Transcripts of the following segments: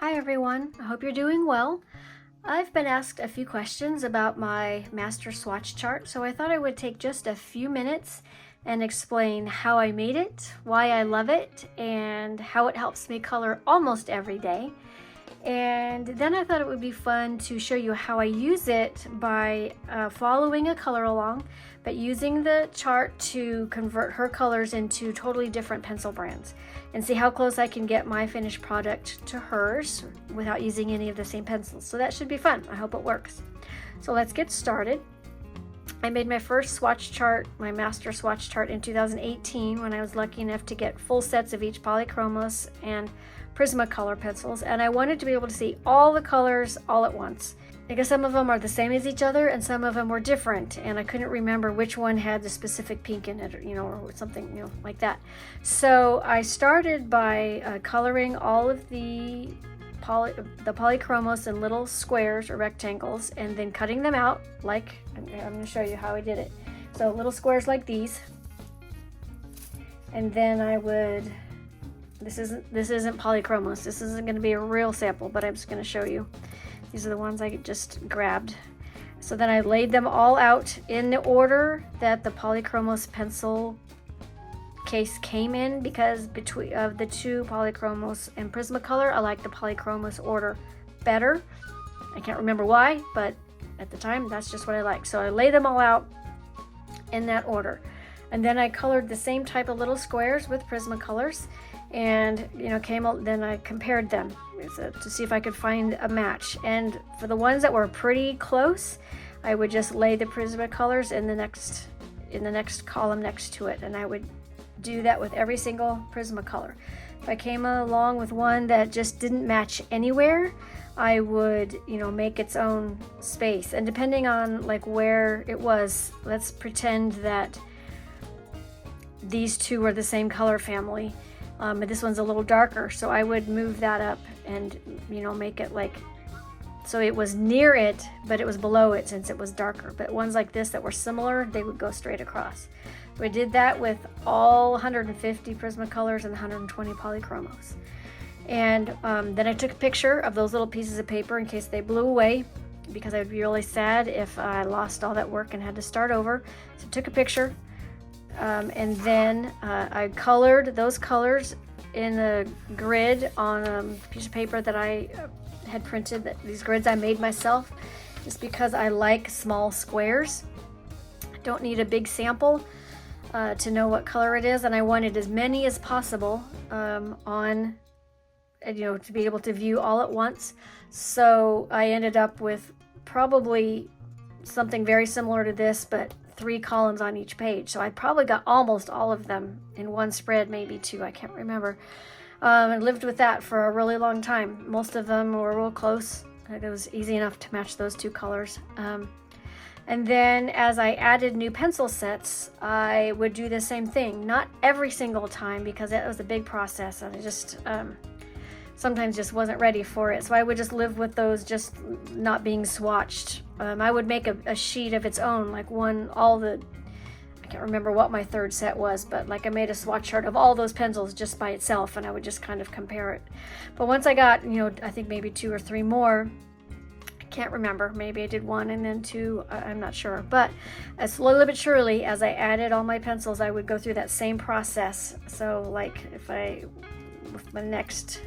Hi everyone, I hope you're doing well. I've been asked a few questions about my master swatch chart, so I thought I would take just a few minutes and explain how I made it, why I love it, and how it helps me color almost every day. And then I thought it would be fun to show you how I use it by following a color along, but using the chart to convert her colors into totally different pencil brands and see how close I can get my finished product to hers without using any of the same pencils. So that should be fun. I hope it works. So let's get started. I made my first swatch chart, my master swatch chart, in 2018 when I was lucky enough to get full sets of each polychromos and Prismacolor pencils, and I wanted to be able to see all the colors all at once, because some of them are the same as each other and some of them were different, and I couldn't remember which one had the specific pink in it, or something, like that. So I started by coloring all of the polychromos in little squares or rectangles, and then cutting them out like I'm going to show you how I did it. So little squares like these, and then I would. This isn't polychromos. This isn't going to be a real sample, but I'm just going to show you. These are the ones I just grabbed. So then I laid them all out in the order that the polychromos pencil case came in, because between the two polychromos and Prismacolor, I like the polychromos order better. I can't remember why, but at the time then just what I like. So I laid them all out in that order, and then I colored the same type of little squares with Prismacolors. And then I compared them to see if I could find a match. And for the ones that were pretty close, I would just lay the Prismacolors in the next column next to it, and I would do that with every single Prismacolor. If I came along with one that just didn't match anywhere, I would make its own space. And depending on where it was, let's pretend that these two are the same color family. But this one's a little darker, so I would move that up and make it so it was near it, but it was below it since it was darker. But ones like this that were similar, they would go straight across. So I did that with all 150 Prismacolors and 120 polychromos. And then I took a picture of those little pieces of paper in case they blew away, because I would be really sad if I lost all that work and had to start over. So I took a picture. And then I colored those colors in a grid on a piece of paper that I had printed. These grids I made myself just because I like small squares. I don't need a big sample to know what color it is, and I wanted as many as possible to be able to view all at once. So I ended up with probably something very similar to this, but 3 columns on each page. So I probably got almost all of them in one spread, maybe 2, I can't remember. I lived with that for a really long time. Most of them were real close. It was easy enough to match those 2 colors. And then as I added new pencil sets, I would do the same thing. Not every single time, because it was a big process, and I just sometimes just wasn't ready for it. So I would just live with those just not being swatched. I would make a sheet of its own, I can't remember what my third set was, but I made a swatch chart of all those pencils just by itself, and I would just kind of compare it. But once I got, I think maybe 2 or 3 more, I can't remember, maybe I did 1 and then 2, I'm not sure. But slowly but surely, as I added all my pencils, I would go through that same process. So with my next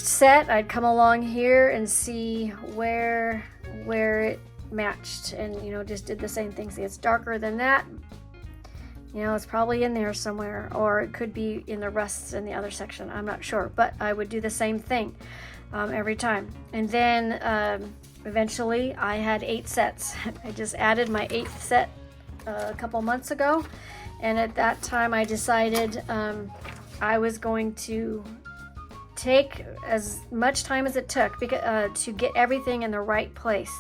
set, I'd come along here and see where it matched, and just did the same thing. See, it's darker than that, it's probably in there somewhere, or it could be in the rusts in the other section, I'm not sure. But I would do the same thing every time. And then eventually I had 8 sets. I just added my 8th set a couple months ago, and at that time I decided I was going to take as much time as it took to get everything in the right place,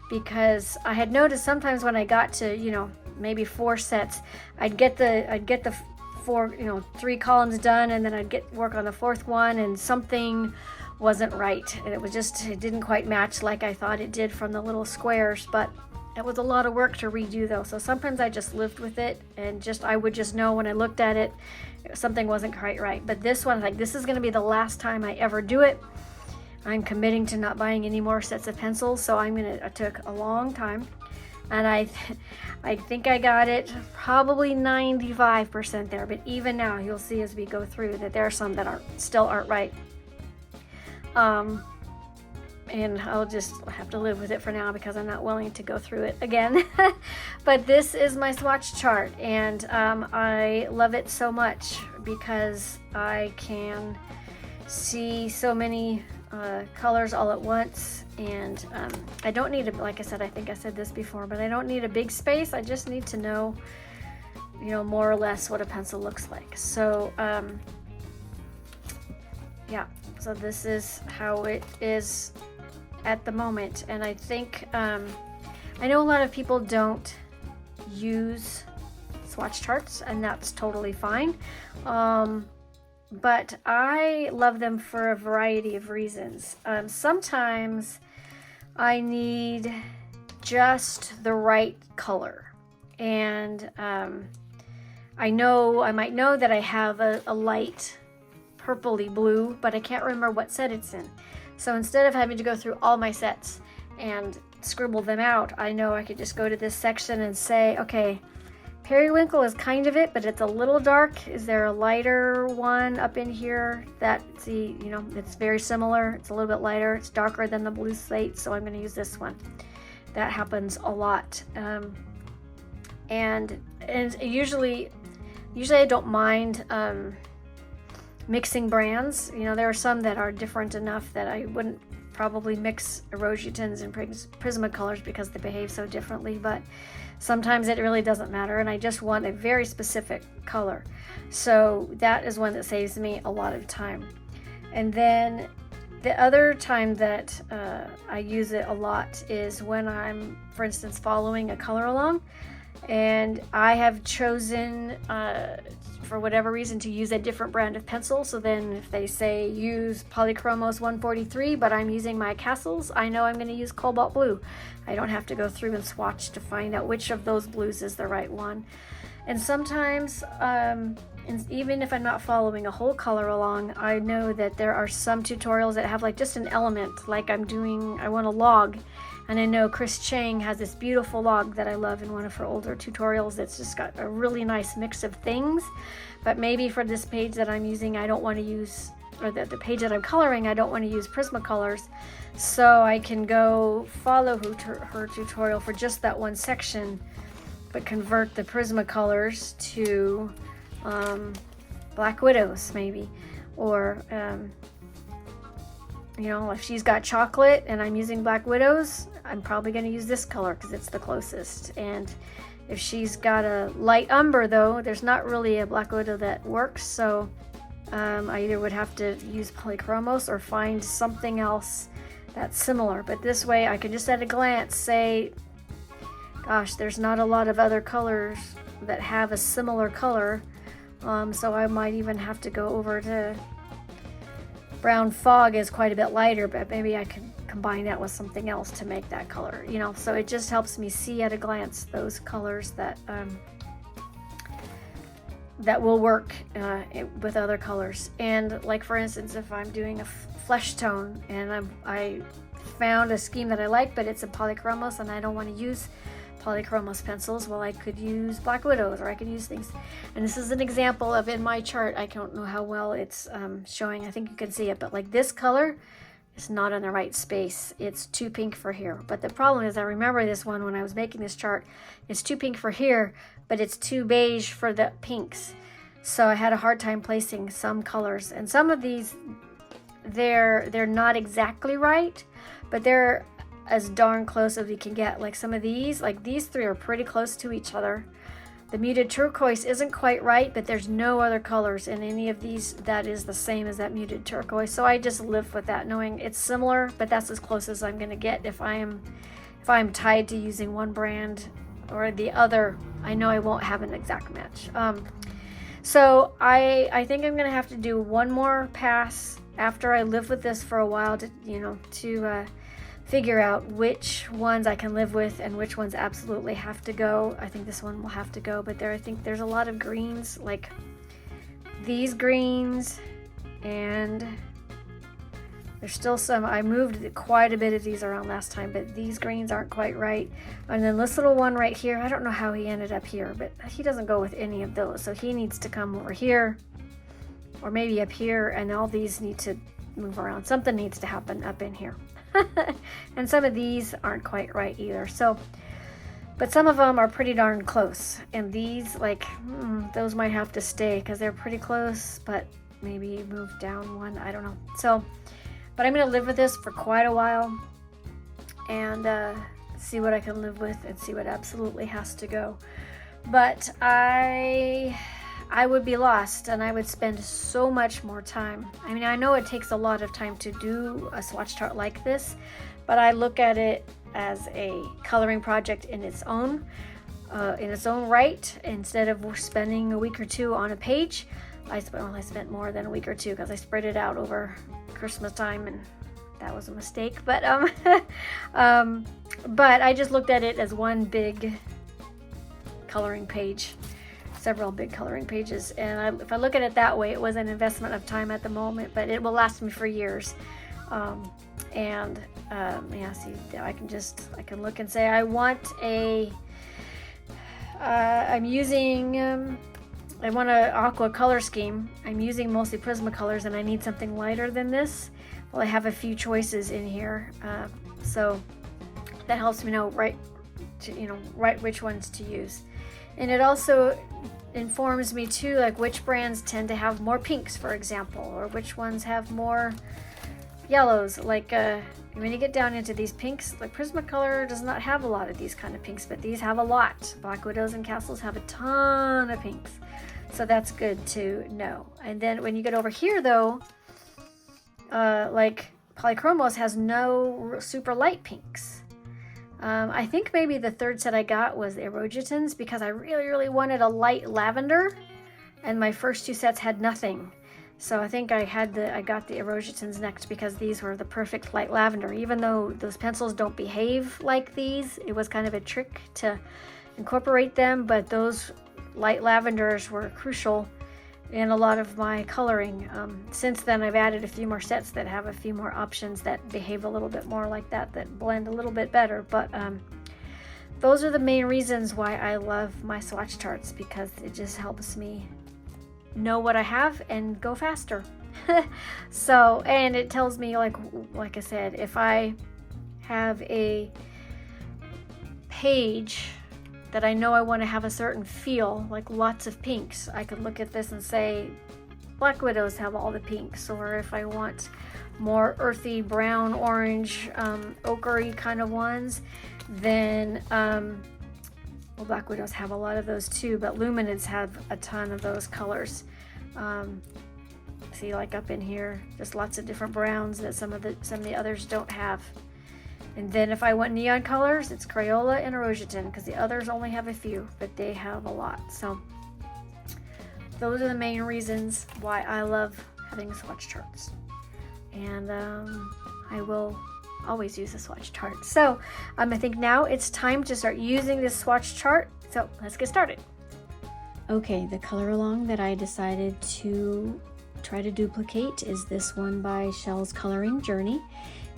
because I had noticed sometimes when I got to maybe 4 sets, I'd get the 3 columns done, and then I'd work on the 4th one, and something wasn't right, and it didn't quite match like I thought it did from the little squares. But It was a lot of work to redo though, so sometimes I just lived with it, and I would just know when I looked at it something wasn't quite right. But this one, like, this is going to be the last time I ever do it. I'm committing to not buying any more sets of pencils, so it took a long time, and I think I got it probably 95% there. But even now, you'll see as we go through that there are some that still aren't right. And I'll just have to live with it for now because I'm not willing to go through it again. But this is my swatch chart, and I love it so much because I can see so many colors all at once, and I don't need like I said, I think I said this before, but I don't need a big space. I just need to know, more or less what a pencil looks like. So yeah, so this is how it is at the moment. And I think I know a lot of people don't use swatch charts, and that's totally fine, but I love them for a variety of reasons. Sometimes I need just the right color, and I might know that I have a light purpley blue, but I can't remember what set it's in. So instead of having to go through all my sets and scribble them out, I know I could just go to this section and say, okay, periwinkle is kind of it, but it's a little dark. Is there a lighter one up in here that, it's very similar. It's a little bit lighter. It's darker than the blue slate, so I'm going to use this one. That happens a lot. And usually I don't mind mixing brands. There are some that are different enough that I wouldn't probably mix Erositins and Prismacolors because they behave so differently, but sometimes it really doesn't matter, and I just want a very specific color. So that is one that saves me a lot of time. And then the other time that I use it a lot is when I'm, for instance, following a color along, and I have chosen for whatever reason to use a different brand of pencil. So then if they say use Polychromos 143, but I'm using my Castles, I know I'm going to use Cobalt Blue. I don't have to go through and swatch to find out which of those blues is the right one. And sometimes, even if I'm not following a whole color along, I know that there are some tutorials that have like just an element, like I want a log. And I know Chris Chang has this beautiful log that I love in one of her older tutorials that's just got a really nice mix of things. But maybe for this page that I'm using, I don't want to use, or the page that I'm coloring, I don't want to use Prismacolors. So I can go follow her tutorial for just that one section, but convert the Prismacolors to Black Widows maybe. Or if she's got chocolate and I'm using Black Widows, I'm probably going to use this color because it's the closest. And if she's got a light umber, though, there's not really a Black Widow that works, so I either would have to use Polychromos or find something else that's similar. But this way I can just at a glance say, gosh, there's not a lot of other colors that have a similar color, so I might even have to go over to Brown Fog is quite a bit lighter, but maybe I could combine that with something else to make that color, so it just helps me see at a glance those colors that will work with other colors. And like, for instance, if I'm doing a flesh tone and I found a scheme that I like, but it's a Polychromos and I don't want to use Polychromos pencils, well, I could use Black Widows, or I could use things. And this is an example of, in my chart, I don't know how well it's showing. I think you can see it, but like this color is not in the right space. It's too pink for here. But the problem is, I remember this one when I was making this chart. It's too pink for here, but it's too beige for the pinks. So I had a hard time placing some colors. And some of these, they're not exactly right, but they're as darn close as we can get. Like some of these, like these three are pretty close to each other. The muted turquoise isn't quite right, but there's no other colors in any of these that is the same as that muted turquoise. So I just live with that, knowing it's similar, but that's as close as I'm going to get. If I'm tied to using one brand or the other, I know I won't have an exact match. So I think I'm going to have to do one more pass after I live with this for a while to figure out which ones I can live with and which ones absolutely have to go. I think this one will have to go, but I think there's a lot of greens, like these greens, and there's still some. I moved quite a bit of these around last time, but these greens aren't quite right. And then this little one right here, I don't know how he ended up here, but he doesn't go with any of those. So he needs to come over here, or maybe up here, and all these need to move around. Something needs to happen up in here. And some of these aren't quite right either. So, but some of them are pretty darn close. And these, like, those might have to stay because they're pretty close, but maybe move down one. I don't know. So, but I'm going to live with this for quite a while and see what I can live with and see what absolutely has to go. But I would be lost, and I would spend so much more time. I mean, I know it takes a lot of time to do a swatch chart like this, but I look at it as a coloring project in its own right. Instead of spending a week or two on a page, I spent more than a week or two because I spread it out over Christmas time, and that was a mistake. But but I just looked at it as one big coloring page. Several big coloring pages, and if I look at it that way, it was an investment of time at the moment, but it will last me for years. Yeah, see, I can look and say I want I want an aqua color scheme. I'm using mostly Prismacolors, and I need something lighter than this. Well, I have a few choices in here, so that helps me know right which ones to use. And it also informs me too, like which brands tend to have more pinks, for example, or which ones have more yellows. Like when you get down into these pinks, like Prismacolor does not have a lot of these kind of pinks, but these have a lot. Black Widows and Castles have a ton of pinks, so that's good to know. And then when you get over here though, like Polychromos has no super light pinks. I think maybe the third set I got was the Erogitans because I really, really wanted a light lavender, and my first two sets had nothing. So I think I got the Erogitans next because these were the perfect light lavender. Even though those pencils don't behave like these, it was kind of a trick to incorporate them, but those light lavenders were crucial in a lot of my coloring. Since then, I've added a few more sets that have a few more options that behave a little bit more like that blend a little bit better. But those are the main reasons why I love my swatch charts, because it just helps me know what I have and go faster. So, and it tells me, like I said, if I have a page that I know I want to have a certain feel, like lots of pinks, I could look at this and say Black Widows have all the pinks. Or if I want more earthy brown, orange, ochre kind of ones, then well, Black Widows have a lot of those too, but Luminids have a ton of those colors. See, like up in here, just lots of different browns that some of the others don't have. And then if I want neon colors, it's Crayola and Erogitan, because the others only have a few, but they have a lot. So those are the main reasons why I love having swatch charts. And I will always use a swatch chart. So I think now it's time to start using this swatch chart. So let's get started. Okay, the color along that I decided to try to duplicate is this one by Shell's Coloring Journey.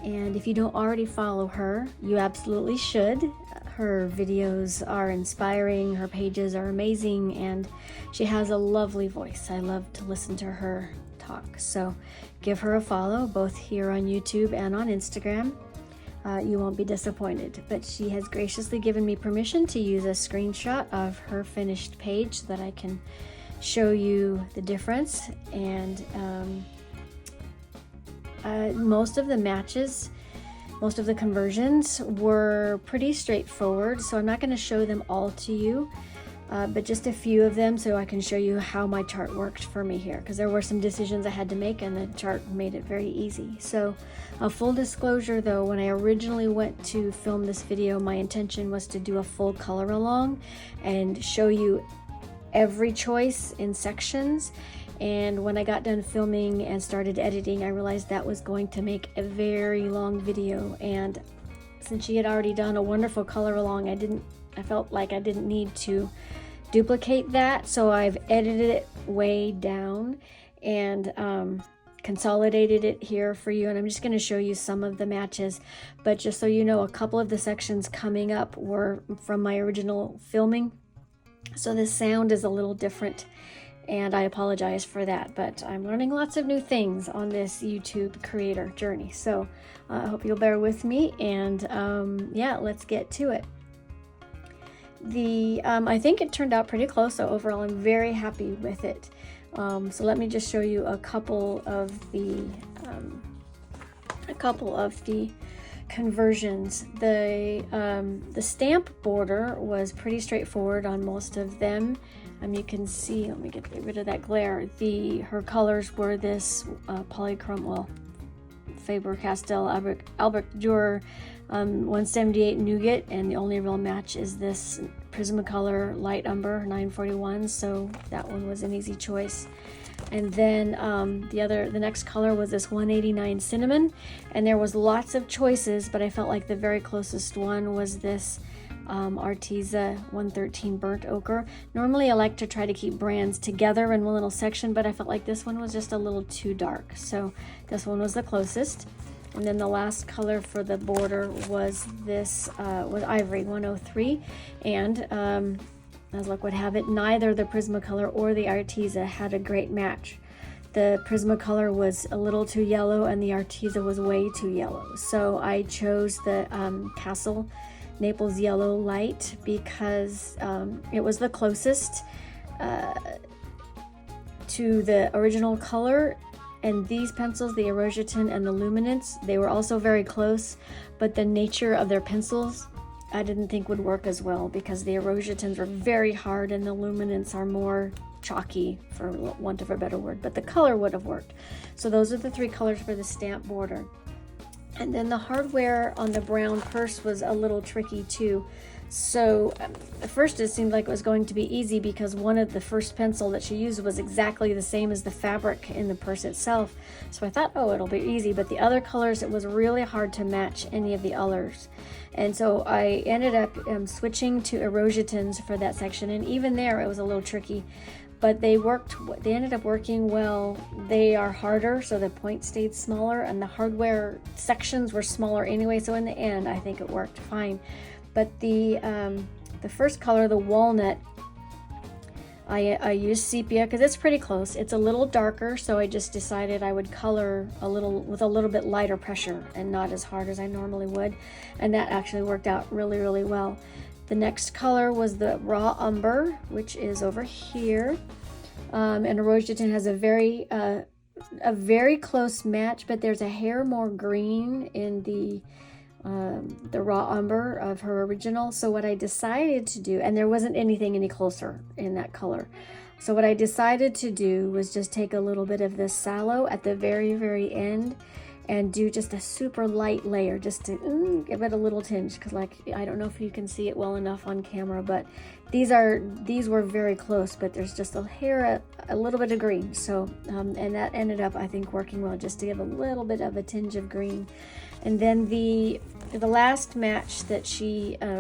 And if you don't already follow her, you absolutely should. Her videos are inspiring, her pages are amazing, and she has a lovely voice. I love to listen to her talk. So give her a follow, both here on YouTube and on Instagram. You won't be disappointed. But she has graciously given me permission to use a screenshot of her finished page so that I can show you the difference. And most of the matches, most of the conversions were pretty straightforward, so I'm not going to show them all to you, but just a few of them so I can show you how my chart worked for me here, because there were some decisions I had to make and the chart made it very easy. So full disclosure though, when I originally went to film this video, my intention was to do a full color along and show you every choice in sections. And when I got done filming and started editing, I realized that was going to make a very long video, and since she had already done a wonderful color along, I felt like I didn't need to duplicate that, so I've edited it way down and consolidated it here for you, and I'm just going to show you some of the matches. But just so you know, a couple of the sections coming up were from my original filming, so the sound is a little different, and I apologize for that, but I'm learning lots of new things on this YouTube creator journey, so I hope you'll bear with me, and yeah, let's get to it. I think it turned out pretty close, so overall I'm very happy with it. So let me just show you a couple of the conversions. The stamp border was pretty straightforward on most of them. You can see, let me get rid of that glare. Her colors were this polychrome, well, Faber-Castell Albrecht Dürer 178 Nougat, and the only real match is this Prismacolor Light Umber 941, so that one was an easy choice. And then the next color was this 189 Cinnamon, and there was lots of choices, but I felt like the very closest one was this Arteza 113 Burnt Ochre. Normally I like to try to keep brands together in one little section, but I felt like this one was just a little too dark, so this one was the closest. And then the last color for the border was this was Ivory 103, and as luck would have it, neither the Prismacolor or the Arteza had a great match. The Prismacolor was a little too yellow and the Arteza was way too yellow, so I chose the Castle Naples Yellow Light because it was the closest to the original color. And these pencils, the Erosion and the Luminance, they were also very close, but the nature of their pencils I didn't think would work as well, because the Erosions were very hard and the Luminance are more chalky, for want of a better word, but the color would have worked. So those are the three colors for the stamp border. And then the hardware on the brown purse was a little tricky too. So at first it seemed like it was going to be easy, because one of the first pencil that she used was exactly the same as the fabric in the purse itself. So I thought, oh, it'll be easy, but the other colors, it was really hard to match any of the others. And so I ended up switching to Erosions for that section, and even there it was a little tricky, but they ended up working well. They are harder, so the point stayed smaller, and the hardware sections were smaller anyway, so in the end I think it worked fine. But the first color, the walnut, I used sepia because it's pretty close. It's a little darker, so I just decided I would color with a little bit lighter pressure and not as hard as I normally would, and that actually worked out really, really well. The next color was the raw umber, which is over here, and Erosion has a very close match, but there's a hair more green in the raw umber of her original. So what I decided to do, and there wasn't anything any closer in that color, so what I decided to do was just take a little bit of this sallow at the very, very end and do just a super light layer, just to give it a little tinge, because like, I don't know if you can see it well enough on camera, but these were very close, but there's just a little bit of green. So and that ended up, I think, working well, just to give a little bit of a tinge of green. And then the last match that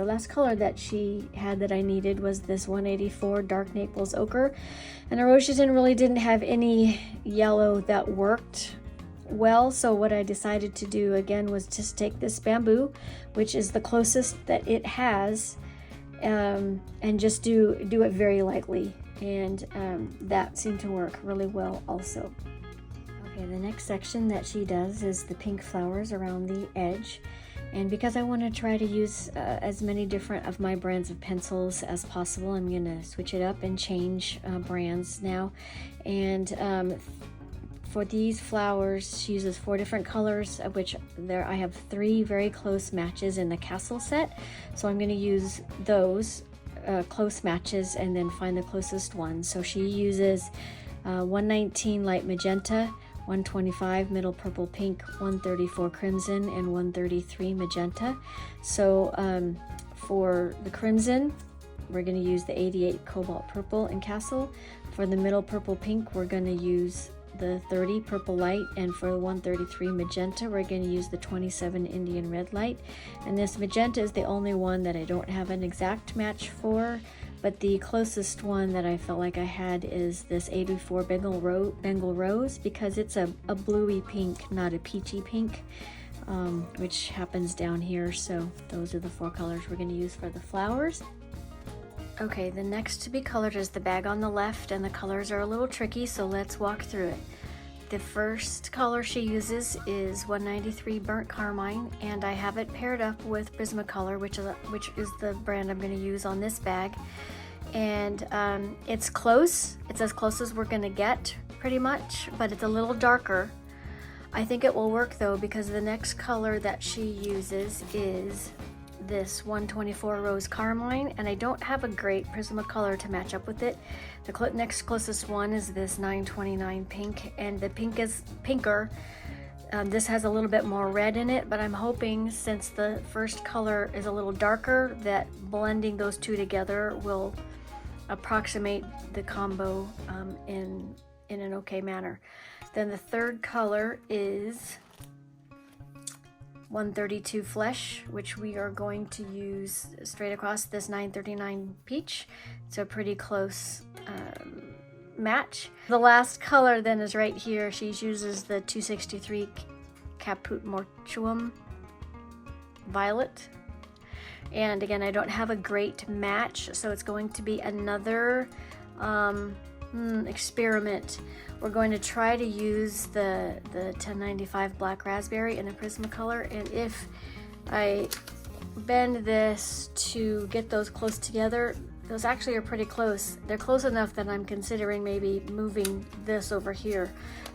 last color that she had that I needed was this 184 Dark Naples Ochre, and Erosion really didn't have any yellow that worked well, so what I decided to do again was just take this bamboo, which is the closest that it has, and just do it very lightly, and that seemed to work really well also. Okay, the next section that she does is the pink flowers around the edge, and because I want to try to use as many different of my brands of pencils as possible, I'm going to switch it up and change brands now. And for these flowers, she uses 4 different colors, of which I have 3 very close matches in the Castle set. So I'm going to use those close matches and then find the closest one. So she uses 119 Light Magenta, 125 Middle Purple Pink, 134 Crimson, and 133 Magenta. So for the Crimson, we're going to use the 88 Cobalt Purple in Castle. For the Middle Purple Pink, we're going to use the 30 purple light, and for the 133 magenta, we're going to use the 27 Indian red light. And this magenta is the only one that I don't have an exact match for, but the closest one that I felt like I had is this 84 Bengal Rose, because it's a bluey pink, not a peachy pink, which happens down here. So those are the 4 colors we're going to use for the flowers. Okay, the next to be colored is the bag on the left, and the colors are a little tricky, so let's walk through it. The first color she uses is 193 Burnt Carmine, and I have it paired up with Prismacolor, which is the brand I'm going to use on this bag. And it's close. It's as close as we're going to get, pretty much, but it's a little darker. I think it will work though, because the next color that she uses is this 124 Rose Carmine, and I don't have a great Prismacolor to match up with it. The next closest one is this 929 Pink, and the pink is pinker. This has a little bit more red in it, but I'm hoping, since the first color is a little darker, that blending those two together will approximate the combo in an okay manner. Then the third color is 132 Flesh, which we are going to use straight across this 939 Peach. It's a pretty close match. The last color then is right here. She uses the 263 Caput Mortuum Violet. And again, I don't have a great match, so it's going to be another experiment. We're going to try to use the 1095 Black Raspberry in a Prismacolor, and if I bend this to get those close together, those actually are pretty close. They're close enough that I'm considering maybe moving this over here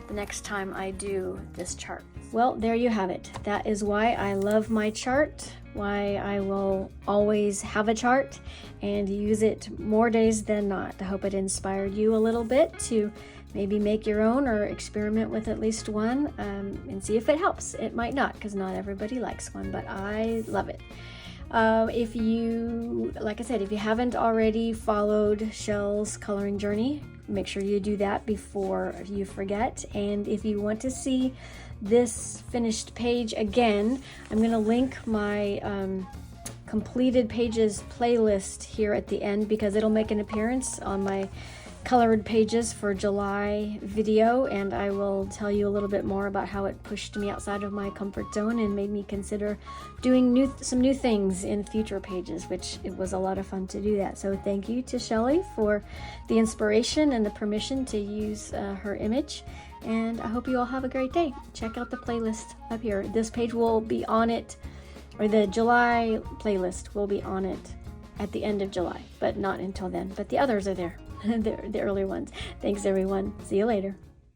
the next time I do this chart. Well, there you have it. That is why I love my chart, why I will always have a chart and use it more days than not. I hope it inspired you a little bit to maybe make your own or experiment with at least one and see if it helps. It might not, because not everybody likes one, but I love it. If you, like I said, if you haven't already followed Shell's coloring journey, make sure you do that before you forget. And if you want to see this finished page again, I'm going to link my completed pages playlist here at the end, because it'll make an appearance on my colored pages for July video, and I will tell you a little bit more about how it pushed me outside of my comfort zone and made me consider doing some new things in future pages, which it was a lot of fun to do that. So thank you to Shelly for the inspiration and the permission to use her image, and I hope you all have a great day. Check out the playlist up here. This page will be on it, or the July playlist will be on it at the end of July, but not until then. But the others are there. The earlier ones. Thanks everyone. See you later.